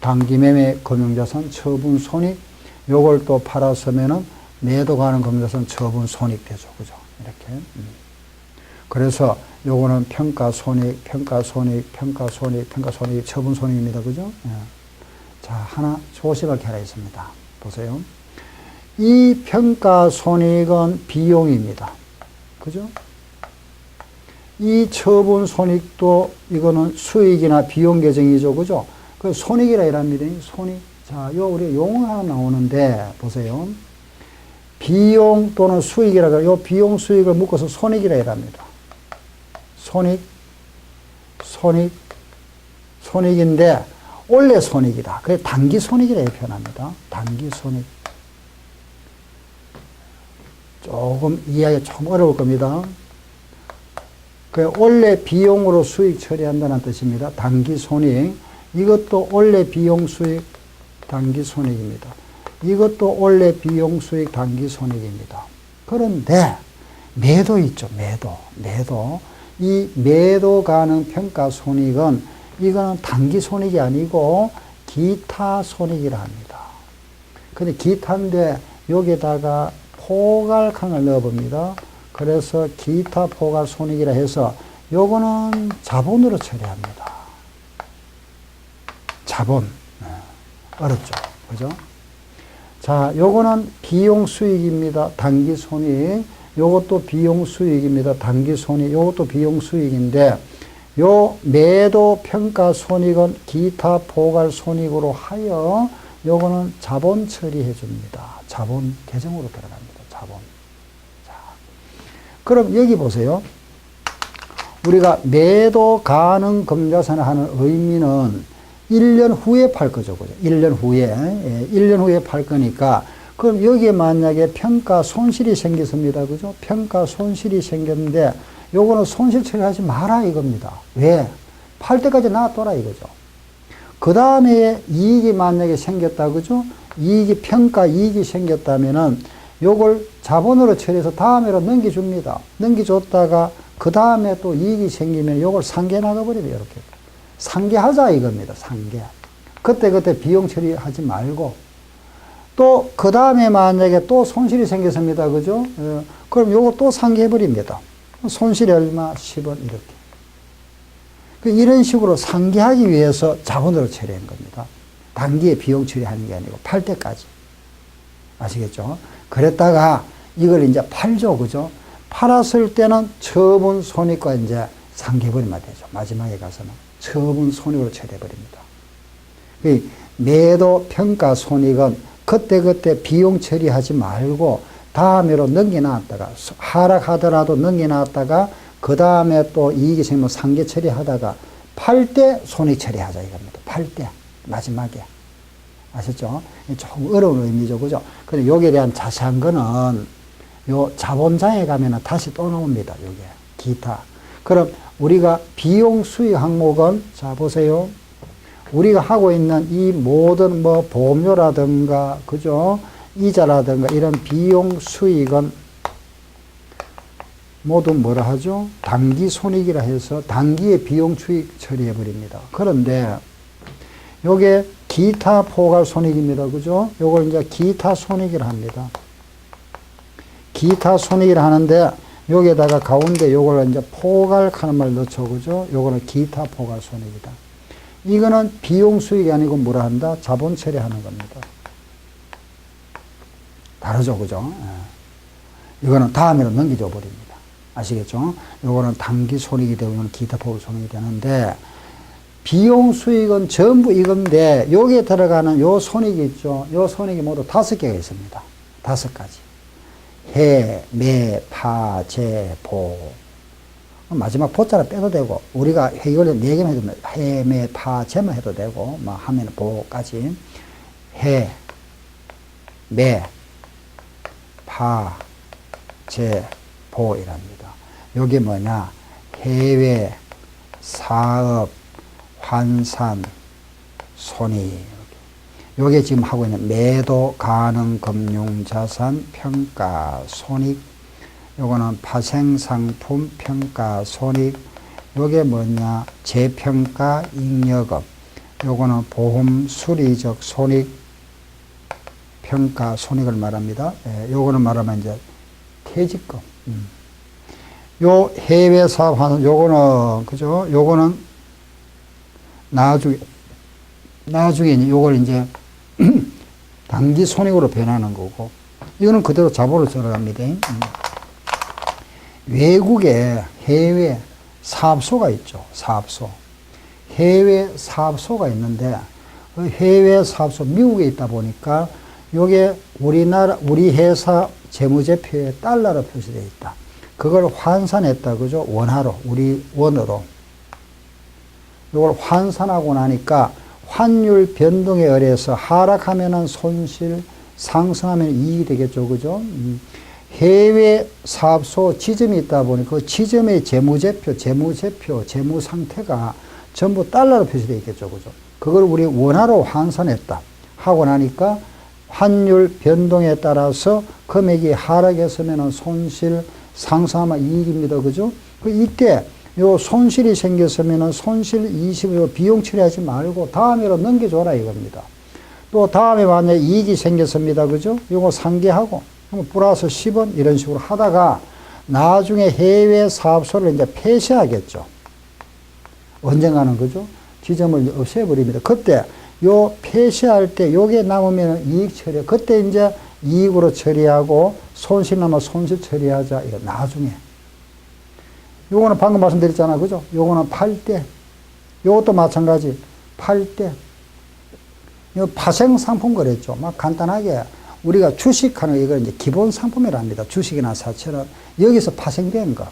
[SPEAKER 1] 단기매매 금융자산 처분 손익. 요걸 또 팔았으면은 매도 가능 금융자산 처분 손익 되죠. 그죠? 이렇게. 그래서 요거는 평가손익, 평가손익, 평가손익, 평가손익, 처분손익입니다. 그죠? 예. 자, 하나 조심하게 하나 있습니다. 보세요. 이 평가손익은 비용입니다. 그죠? 이 처분손익도 이거는 수익이나 비용 계정이죠. 그죠? 그 손익이라 이랍니다. 손익. 자, 요 우리 용어 하나 나오는데 보세요. 비용 또는 수익이라고 요 비용 수익을 묶어서 손익이라 이랍니다. 손익, 손익, 손익인데 원래 손익이다. 그래 단기 손익이라 표현합니다. 단기 손익. 조금 이해하기 좀 어려울 겁니다. 그 원래 비용으로 수익 처리한다는 뜻입니다. 단기 손익. 이것도 원래 비용 수익 단기 손익입니다. 이것도 원래 비용 수익 단기 손익입니다. 그런데 매도 있죠. 매도. 이 매도 가능 평가 손익은 이거는 단기 손익이 아니고 기타 손익이라 합니다. 근데 기타인데 여기다가 포괄칸을 넣어봅니다. 그래서 기타 포괄 손익이라 해서 요거는 자본으로 처리합니다. 자본. 어렵죠. 그죠? 자, 요거는 비용 수익입니다. 단기 손익. 요것도 비용 수익입니다. 단기 손익. 요것도 비용 수익인데 요 매도 평가 손익은 기타 포괄 손익으로 하여 요거는 자본 처리해 줍니다. 자본 계정으로 들어갑니다. 자본. 자. 그럼 여기 보세요. 우리가 매도 가능 금자산을 하는 의미는 1년 후에 팔 거죠. 그죠? 1년 후에. 예, 1년 후에 팔 거니까 그럼 여기에 만약에 평가 손실이 생겼습니다. 그죠? 평가 손실이 생겼는데 요거는 손실 처리하지 마라 이겁니다. 왜? 팔 때까지 놔둬라 이거죠. 그 다음에 이익이 만약에 생겼다. 그죠? 이익이 평가 이익이 생겼다면은 요걸 자본으로 처리해서 다음에로 넘겨줍니다. 넘겨줬다가 그 다음에 또 이익이 생기면 요걸 상계 나가버려요. 이렇게. 상계하자 이겁니다. 상계. 그때 비용 처리하지 말고 또 그 다음에 만약에 또 손실이 생겼습니다. 그죠? 그럼 요거 또 상계해버립니다. 손실이 얼마? 10원 이렇게. 이런 식으로 상계하기 위해서 자본으로 처리한 겁니다. 단기에 비용 처리하는 게 아니고 팔 때까지. 아시겠죠? 그랬다가 이걸 이제 팔죠. 그죠? 팔았을 때는 처분 손익과 이제 상계해버리면 되죠. 마지막에 가서는. 처분 손익으로 처리해버립니다. 매도 평가 손익은 그때 비용 처리하지 말고 다음에로 넘겨놨다가 하락하더라도 넘겨놨다가 그 다음에 또 이익이 생기면 상계 처리하다가 팔 때 손익 처리하자 이겁니다. 팔 때 마지막에. 아셨죠? 조금 어려운 의미죠. 그죠? 근데 여기에 대한 자세한 거는 요 자본장에 가면은 다시 또 나옵니다. 요게. 기타. 그럼 우리가 비용 수익 항목은 자 보세요. 우리가 하고 있는 이 모든 뭐 보험료라든가 그죠? 이자라든가 이런 비용 수익은 모두 뭐라 하죠? 단기 손익이라 해서 단기에 비용 수익 처리해 버립니다. 그런데 요게 기타 포괄 손익입니다. 그죠? 요걸 이제 기타 손익이라 합니다. 기타 손익이라 하는데 여기에다가 가운데 요걸 이제 포괄 하는 넣죠. 그죠? 요거는 기타 포괄 손익이다. 이거는 비용 수익이 아니고 뭐라 한다? 자본 처리하는 겁니다. 다르죠. 그죠? 예. 이거는 다음에로 넘겨줘 버립니다. 아시겠죠? 요거는 단기 손익이 되고 이거는 기타 포괄 손익이 되는데 비용 수익은 전부 이건데 여기에 들어가는 요 손익이 있죠. 요 손익이 모두 5개가 있습니다. 5가지. 해, 매, 파, 재, 보. 마지막 보자를 빼도 되고, 우리가 회의를 4개만 해도, 해, 매, 파, 제만 해도 되고, 뭐, 하면 보까지. 해, 매, 파, 제, 보 이랍니다. 요게 뭐냐? 해외, 사업, 환산, 손익. 요게 지금 하고 있는 매도, 가능, 금융, 자산, 평가, 손익. 요거는 파생상품, 평가, 손익. 요게 뭐냐? 재평가, 잉여금. 요거는 보험, 수리적 손익, 평가, 손익을 말합니다. 예, 요거는 말하면 이제 퇴직금. 요 해외 사업 환산, 요거는, 그죠? 요거는 나중에 요걸 이제 단기 손익으로 변하는 거고, 이거는 그대로 자본으로 들어갑니다. 외국에 해외 사업소가 있죠. 사업소. 해외 사업소가 있는데, 그 해외 사업소 미국에 있다 보니까 요게 우리 회사 재무제표에 달러로 표시되어 있다. 그걸 환산했다. 그죠? 원화로, 우리 원으로. 요걸 환산하고 나니까 환율 변동에 의해서 하락하면은 손실, 상승하면 이익이 되겠죠. 그죠? 해외 사업소 지점이 있다 보니 그 지점의 재무제표, 재무 상태가 전부 달러로 표시되어 있겠죠. 그죠? 그걸 우리 원화로 환산했다. 하고 나니까 환율 변동에 따라서 금액이 하락했으면 손실, 상승하면 이익입니다. 그죠? 이때 요 손실이 생겼으면 손실 20, 비용 처리하지 말고 다음으로 넘겨줘라 이겁니다. 또 다음에 만약에 이익이 생겼습니다. 그죠? 요거 상계하고 플러스 10원 이런 식으로 하다가 나중에 해외 사업소를 이제 폐쇄하겠죠. 언젠가는 그죠? 지점을 없애버립니다. 그때 요 폐쇄할 때 요게 남으면 이익 처리, 그때 이제 이익으로 처리하고 손실 남아 손실 처리하자. 이거 나중에. 요거는 방금 말씀드렸잖아. 그죠? 요거는 팔 때. 요것도 마찬가지. 팔 때. 요 파생상품 거래죠. 막 간단하게 우리가 주식하는 이걸 이제 기본 상품이랍니다. 주식이나 사채는 여기서 파생된 거.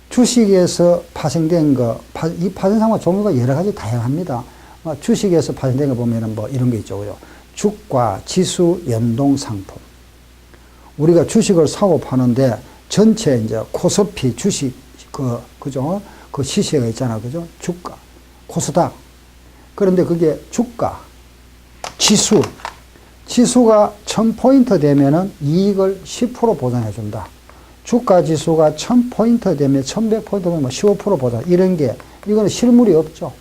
[SPEAKER 1] 주식에서 파생된 거, 이 파생상품 종류가 여러 가지 다양합니다. 주식에서 파생된 거 보면은 뭐 이런 게 있죠. 주가, 지수, 연동 상품. 우리가 주식을 사고 파는데 전체 이제 코스피 주식, 그죠? 그 시세가 있잖아. 그죠? 주가, 코스닥. 그런데 그게 주가, 지수가 1000포인트 되면은 이익을 10% 보장해준다. 주가 지수가 1000포인트 되면 1100포인트 되면 뭐 15% 보장. 이런 게, 이거는 실물이 없죠.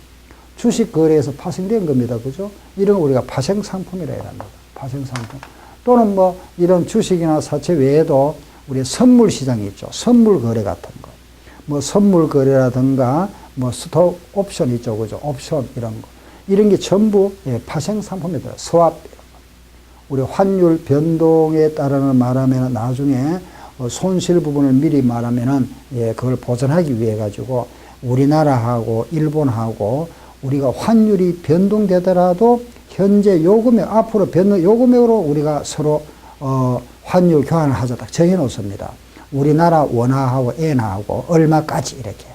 [SPEAKER 1] 주식 거래에서 파생된 겁니다. 그죠? 이런 거 우리가 파생상품이라 해야 합니다. 파생상품. 또는 뭐 이런 주식이나 사채 외에도 우리 선물 시장이 있죠. 선물 거래 같은 거. 뭐 선물 거래라든가 뭐 스톡 옵션 있죠. 그죠? 옵션 이런 거. 이런 게 전부 파생상품이 들어요. 스왑. 우리 환율 변동에 따르는 말하면 나중에 손실 부분을 미리 말하면은 그걸 보전하기 위해 가지고 우리나라하고 일본하고 우리가 환율이 변동되더라도 현재 요금액, 앞으로 변동, 요금액으로 우리가 서로, 환율 교환을 하자 딱 정해 놓습니다. 우리나라 원화하고 엔화하고 얼마까지 이렇게.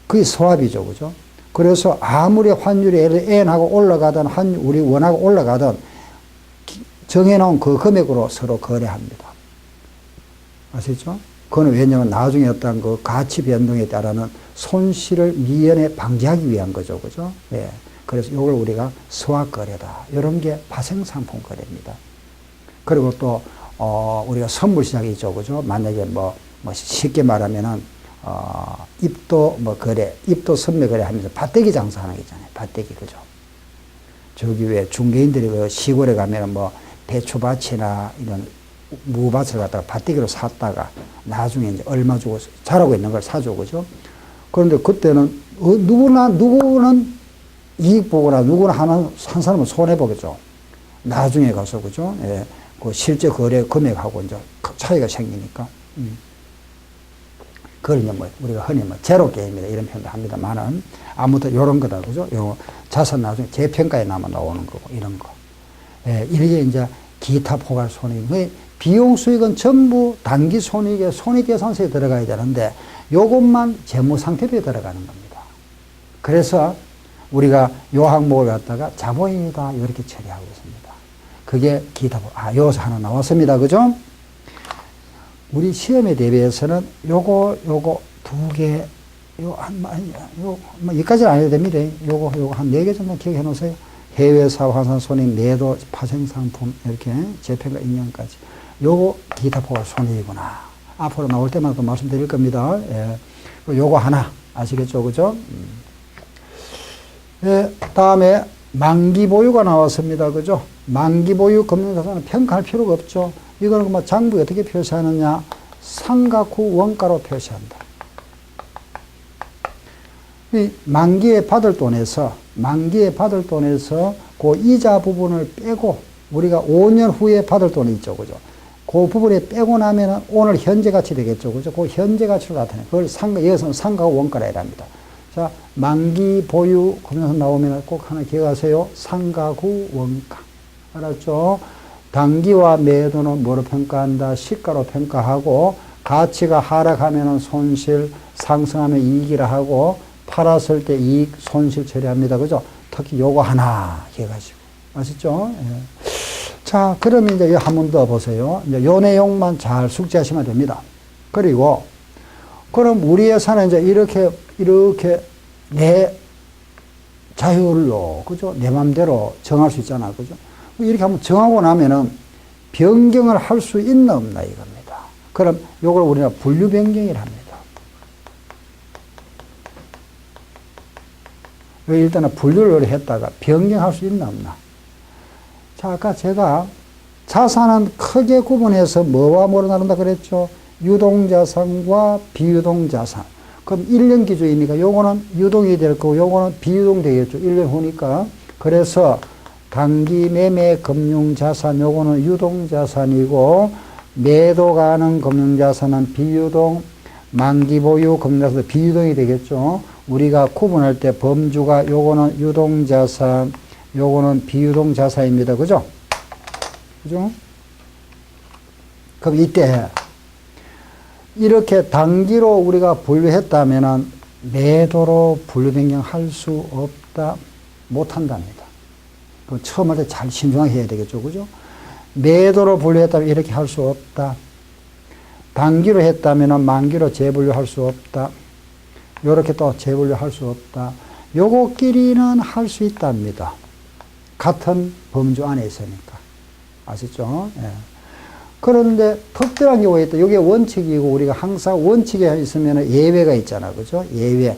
[SPEAKER 1] 그게 스왑이죠. 그죠? 그래서 아무리 환율이 엔하고 올라가든 우리 원화가 올라가든 정해 놓은 그 금액으로 서로 거래합니다. 아시죠? 그건 왜냐면 나중에 어떤 그 가치 변동에 따르는 손실을 미연에 방지하기 위한 거죠. 그죠? 예. 그래서 이걸 우리가 스왑 거래다. 이런 게 파생상품 거래입니다. 그리고 또, 우리가 선물 시장이 있죠. 그죠? 만약에 뭐 쉽게 말하면은, 입도 거래, 입도 선매 거래 하면서 밭대기 장사하는 게 있잖아요. 밭대기. 그죠? 저기 왜 중개인들이 그 시골에 가면은 뭐 배추밭이나 이런 무밭을 갖다가 밭대기로 샀다가 나중에 이제 얼마 주고 자라고 있는 걸 사줘. 그죠? 그런데 그때는 누구는 이익 보거나 누구나 한 사람은 손해보겠죠. 나중에 가서, 그죠? 예, 그 실제 거래 금액하고 이제 차이가 생기니까. 그걸 이제 뭐 우리가 흔히 뭐 제로 게임이다 이런 표현도 합니다만은 아무튼 요런 거다. 그죠? 요 자산 나중에 재평가에 나오는 거고 이런 거. 예, 이게 이제 기타 포괄 손익. 비용 수익은 전부 단기 손익에 손익계산서에 들어가야 되는데 요것만 재무상태표에 들어가는 겁니다. 그래서 우리가 요 항목을 갖다가 자본이다 이렇게 처리하고 있습니다. 그게 기타보. 여기서 하나 나왔습니다. 그죠? 우리 시험에 대비해서는 요거 두 개, 여기까지는 안 해도 됩니다. 요거 한 4개 정도 기억해 놓으세요. 해외사 환산 손익, 매도, 파생상품, 이렇게 재평가 인정까지. 요거 기타 포괄 손익이구나. 앞으로 나올 때마다 말씀드릴 겁니다. 예. 요거 하나 아시겠죠? 그죠? 예, 다음에 만기 보유가 나왔습니다. 그죠? 만기 보유 금융자산은 평가할 필요가 없죠. 이거는 뭐 장부에 어떻게 표시하느냐? 상각 후 원가로 표시한다. 이 만기에 받을 돈에서 그 이자 부분을 빼고 우리가 5년 후에 받을 돈이 있죠. 그죠? 그 부분에 빼고 나면은 오늘 현재 가치 되겠죠. 그죠? 그 현재 가치로 나타내. 그걸 여기서는 상각 후 원가라 이랍니다. 자, 만기 보유 금융자산 나오면 꼭 하나 기억하세요. 상각 후 원가. 알았죠? 단기와 매도는 뭐로 평가한다? 시가로 평가하고, 가치가 하락하면 손실, 상승하면 이익이라 하고, 팔았을 때 이익, 손실 처리합니다. 그죠? 특히 요거 하나 기억하시고. 아시죠? 예. 자, 그러면 이제 한 번 더 보세요. 이제 요 내용만 잘 숙지하시면 됩니다. 그리고, 그럼 우리 예산은 이제 이렇게 내 자율로, 그죠? 내 맘대로 정할 수 있잖아. 그죠? 이렇게 한번 정하고 나면은 변경을 할 수 있나 없나 이겁니다. 그럼 요걸 우리가 분류 변경이라 합니다. 일단은 분류를 했다가 변경할 수 있나 없나. 자, 아까 제가 자산은 크게 구분해서 뭐와 뭐로 나눈다 그랬죠? 유동자산과 비유동자산. 그럼 1년 기준이니까 요거는 유동이 될 거고 요거는 비유동 되겠죠. 1년 후니까. 그래서 단기 매매 금융자산 요거는 유동자산이고 매도 가능 금융자산은 비유동, 만기 보유 금융자산도 비유동이 되겠죠. 우리가 구분할 때 범주가 요거는 유동자산, 요거는 비유동자산입니다. 그죠? 그죠? 그럼 이때 이렇게 단기로 우리가 분류했다면은 매도로 분류 변경할 수 없다, 못 한답니다. 그 처음 할 때 잘 신중하게 해야 되겠죠. 그죠? 매도로 분류했다면 이렇게 할 수 없다. 단기로 했다면은 만기로 재분류할 수 없다. 요렇게 또 재분류할 수 없다. 요거끼리는 할 수 있답니다. 같은 범주 안에 있으니까. 아시죠? 예. 그런데 특별한 경우가 있다. 이게 원칙이고 우리가 항상 원칙에 있으면 예외가 있잖아. 그죠? 예외.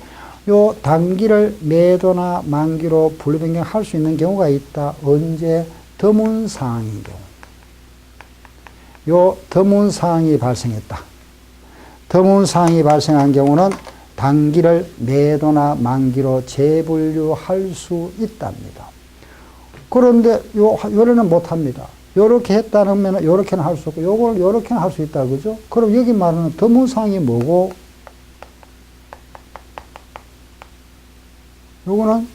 [SPEAKER 1] 요 단기를 매도나 만기로 분류 변경할 수 있는 경우가 있다. 언제? 드문사항인 경우. 요 드문사항이 발생했다. 드문사항이 발생한 경우는 단기를 매도나 만기로 재분류할 수 있답니다. 그런데 요래는 못합니다. 요렇게 했다면 요렇게는 할 수 없고 요걸 요렇게는 할 수 있다. 그죠? 그럼 여기 말하는 드문사항이 뭐고? 요거는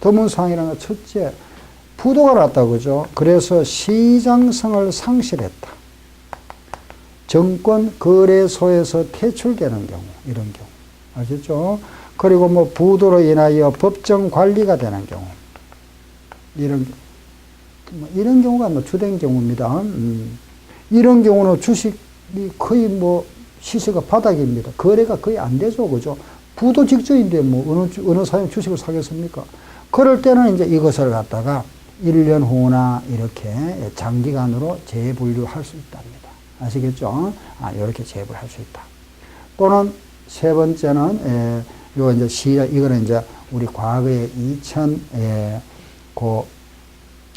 [SPEAKER 1] 드문사항이라는 건 첫째, 부도가 났다. 그죠? 그래서 시장성을 상실했다. 증권거래소에서 퇴출되는 경우, 이런 경우. 아시죠? 그리고 뭐 부도로 인하여 법정 관리가 되는 경우. 이런 경우가 뭐 주된 경우입니다. 이런 경우는 주식이 거의 뭐 시세가 바닥입니다. 거래가 거의 안 되죠. 그죠? 부도 직전인데 뭐 어느 사람이 주식을 사겠습니까? 그럴 때는 이제 이것을 갖다가 1년 후나 이렇게 장기간으로 재분류할 수 있답니다. 아시겠죠? 이렇게 재분할 수 있다. 또는 세 번째는 이거는 이제 우리 과거에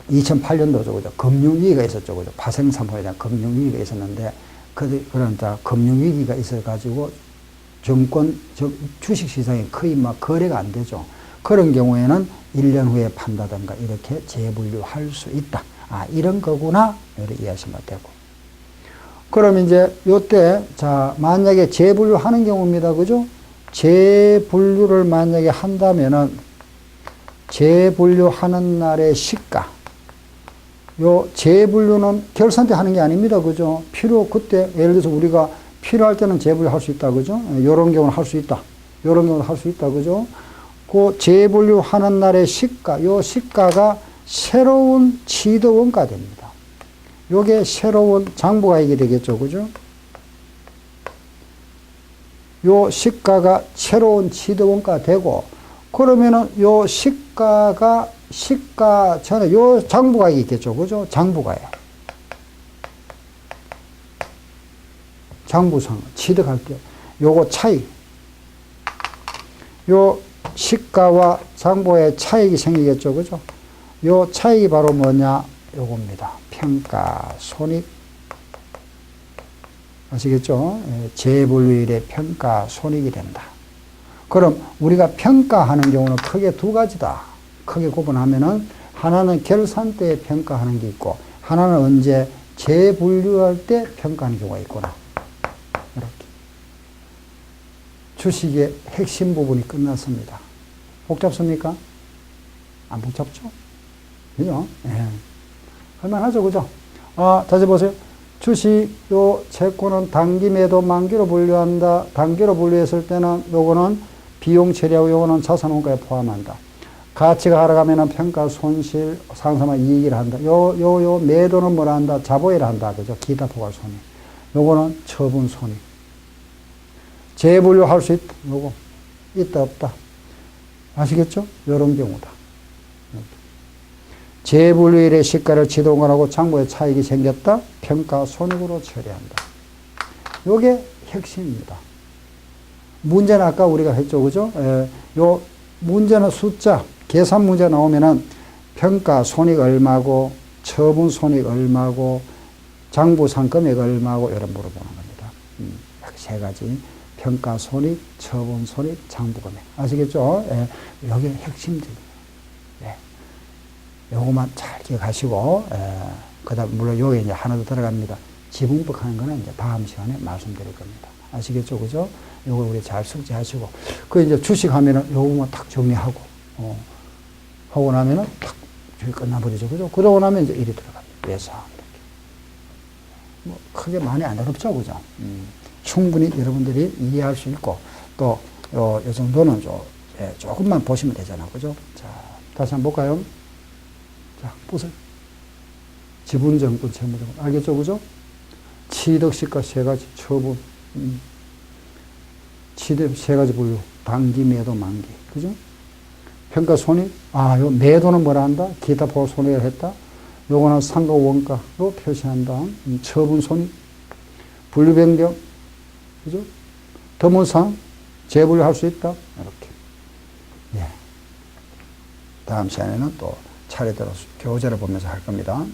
[SPEAKER 1] 2008년도죠. 그죠? 금융위기가 있었죠. 그죠? 파생상품에 대한 금융위기가 있었는데, 그런 금융위기가 있어가지고 주식시장이 거의 막 거래가 안 되죠. 그런 경우에는 1년 후에 판다든가 이렇게 재분류할 수 있다. 이런 거구나. 이렇게 이해하시면 되고. 그럼 이제 요때, 만약에 재분류하는 경우입니다. 그죠? 재분류를 만약에 한다면은 재분류하는 날의 시가. 요 재분류는 결산 때 하는 게 아닙니다. 그죠? 그때 예를 들어서 우리가 필요할 때는 재분류할 수 있다, 그죠? 요런 경우는 할 수 있다. 요런 경우는 할 수 있다, 그죠? 그 재분류하는 날의 시가, 요 시가가 새로운 취득원가 됩니다. 요게 새로운 장부가액이 되겠죠, 그죠? 요 시가가 새로운 취득원가 되고, 그러면은 요 시가 전에 요 장부가액이 있겠죠, 그죠? 장부가액. 장부상, 취득할 때. 요거 차이. 요 시가와 장부의 차익이 생기겠죠, 그죠? 요 차익이 바로 뭐냐? 요겁니다. 평가, 손익. 아시겠죠? 재분류일의 평가, 손익이 된다. 그럼 우리가 평가하는 경우는 크게 두 가지다. 크게 구분하면은 하나는 결산 때 평가하는 게 있고, 하나는 언제 재분류할 때 평가하는 경우가 있구나. 이렇게. 주식의 핵심 부분이 끝났습니다. 복잡습니까? 안 복잡죠? 그죠? 예. 할만하죠, 그죠? 다시 보세요. 주식, 요 채권은 단기 매도 만기로 분류한다. 단기로 분류했을 때는 요거는 비용 처리하고 요거는 자산 원가에 포함한다. 가치가 하락하면은 평가 손실, 상승하면 이익을 한다. 요 매도는 뭐라 한다? 자보일 한다. 그죠? 기타 포괄 손익. 요거는 처분 손익. 재분류할 수 있다. 요거. 있다, 없다. 아시겠죠? 요런 경우다. 재분류일의 시가를 취득원하고 장부의 차익이 생겼다. 평가 손익으로 처리한다. 요게 핵심입니다. 문제는 아까 우리가 했죠, 그죠? 요 문제는 숫자, 계산 문제 나오면은 평가 손익 얼마고, 처분 손익 얼마고, 장부 상금액 얼마고, 이런 물어보는 겁니다. 세 가지. 평가 손익, 처분 손익, 장부 금액. 아시겠죠? 여기 핵심적입니다. 요거만 잘 기억하시고, 그 다음, 물론 여기 이제 하나 더 들어갑니다. 지분법 하는 거는 이제 다음 시간에 말씀드릴 겁니다. 아시겠죠? 그죠? 요거 우리 잘 숙지하시고. 그 이제 주식 하면은 요거만 탁 정리하고, 하고 나면은 탁, 저기 끝나버리죠. 그죠? 그러고 나면 이제 일이 들어갑니다. 예상. 이렇게. 뭐, 크게 많이 안 어렵죠. 그죠? 충분히 여러분들이 이해할 수 있고, 또, 요 정도는 조금만 보시면 되잖아. 그죠? 자, 다시 한번 볼까요? 자, 보세요. 지분정분, 채무정분. 알겠죠? 그죠? 취득시가 세 가지, 처분. 취득 세 가지 분류. 단기, 매도, 만기. 그죠? 평가 손익. 요 매도는 뭐라 한다? 기타 포괄 손익을 했다. 요거는 상가 원가로 표시한다. 처분 손익. 분류 변경. 그죠? 더문상. 재분류할 수 있다. 이렇게. 예. 다음 시간에는 또 차례대로 교재를 보면서 할 겁니다.